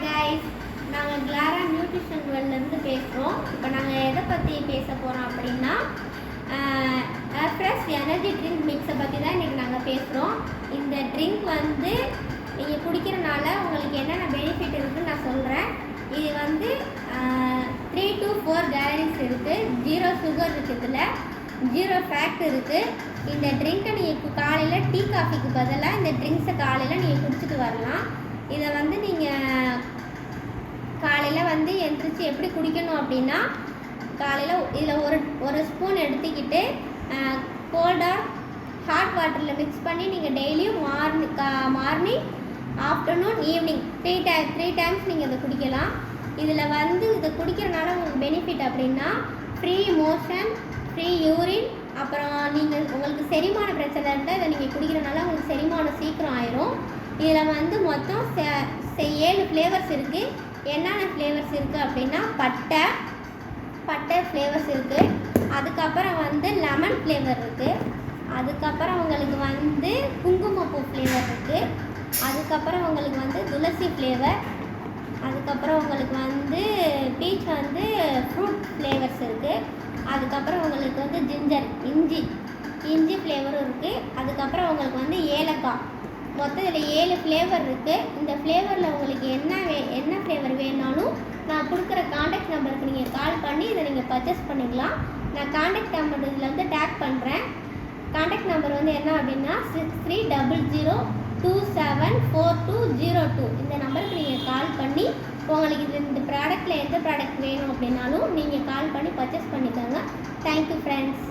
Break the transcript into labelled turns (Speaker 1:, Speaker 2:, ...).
Speaker 1: Guys, நாங்கள் Clara nutrition வேர்ல்ட்லேருந்து பேசுகிறோம். இப்போ நாங்கள் எதை பற்றி பேச போகிறோம் அப்படின்னா ஃப்ரெஷ் எனர்ஜி ட்ரிங்க் மிக்ஸை பற்றி தான் இன்றைக்கி நாங்கள் பேசுகிறோம். இந்த ட்ரிங்க் வந்து நீங்கள் குடிக்கிறனால உங்களுக்கு என்னென்ன பெனிஃபிட் இருக்குதுன்னு நான் சொல்கிறேன். இது வந்து 3 to 4 கேலரிஸ் இருக்குது, 0 சுகர் இருக்குது, இதில் 0 ஃபேட் இருக்குது. இந்த ட்ரிங்க்கை நீங்கள் காலையில் டீ காஃபிக்கு பதிலாக இந்த ட்ரிங்க்ஸை காலையில் நீங்கள் குடிச்சிட்டு வரலாம். இதை வந்து நீங்கள் காலையில் வந்து எந்திரிச்சு எப்படி குடிக்கணும் அப்படின்னா, காலையில் இதில் ஒரு ஸ்பூன் எடுத்துக்கிட்டு கோல்டாக ஹாட் வாட்டரில் மிக்ஸ் பண்ணி நீங்கள் டெய்லியும் மார்னிங் ஆஃப்டர்நூன் ஈவினிங் 3 டைம்ஸ் நீங்கள் இதை குடிக்கலாம். இதில் வந்து இதை குடிக்கிறனால உங்களுக்கு பெனிஃபிட் அப்படின்னா ஃப்ரீ மோஷன், ஃப்ரீ யூரின், அப்புறம் உங்களுக்கு செரிமான பிரச்சனை இருந்தால் இதை நீங்கள் குடிக்கிறனால உங்களுக்கு செரிமானம் சீக்கிரம் ஆயிரும். இதில் வந்து மொத்தம் 7 ஃப்ளேவர்ஸ் இருக்குது. என்னென்ன ஃப்ளேவர்ஸ் இருக்குது அப்படின்னா பட்டை ஃப்ளேவர்ஸ் இருக்குது, அதுக்கப்புறம் வந்து லெமன் ஃப்ளேவர் இருக்குது, அதுக்கப்புறம் உங்களுக்கு வந்து குங்குமப்பூ ஃப்ளேவர் இருக்குது, அதுக்கப்புறம் உங்களுக்கு வந்து துளசி ஃப்ளேவர், அதுக்கப்புறம் உங்களுக்கு வந்து பீச் வந்து ஃப்ரூட் ஃப்ளேவர்ஸ் இருக்குது, அதுக்கப்புறம் உங்களுக்கு வந்து ஜிஞ்சர் இஞ்சி ஃப்ளேவரும் இருக்குது, அதுக்கப்புறம் உங்களுக்கு வந்து ஏலக்காய். மொத்தம் இதில் 7 ஃப்ளேவர் இருக்குது. இந்த ஃப்ளேவரில் உங்களுக்கு என்ன ஃப்ளேவர் வேணாலும் நான் கொடுக்குற காண்டாக்ட் நம்பருக்கு நீங்கள் கால் பண்ணி இதை நீங்கள் பர்ச்சேஸ் பண்ணிக்கலாம். நான் காண்டாக்ட் நம்பர் இதில் வந்து டேக் பண்ணுறேன். காண்டாக்ட் நம்பர் வந்து என்ன அப்படின்னா 6300274202. இந்த நம்பருக்கு நீங்கள் கால் பண்ணி உங்களுக்கு இந்த ப்ராடக்ட்டில் எந்த ப்ராடக்ட் வேணும் அப்படின்னாலும் நீங்கள் கால் பண்ணி பர்ச்சேஸ் பண்ணிக்கோங்க. Thank you friends.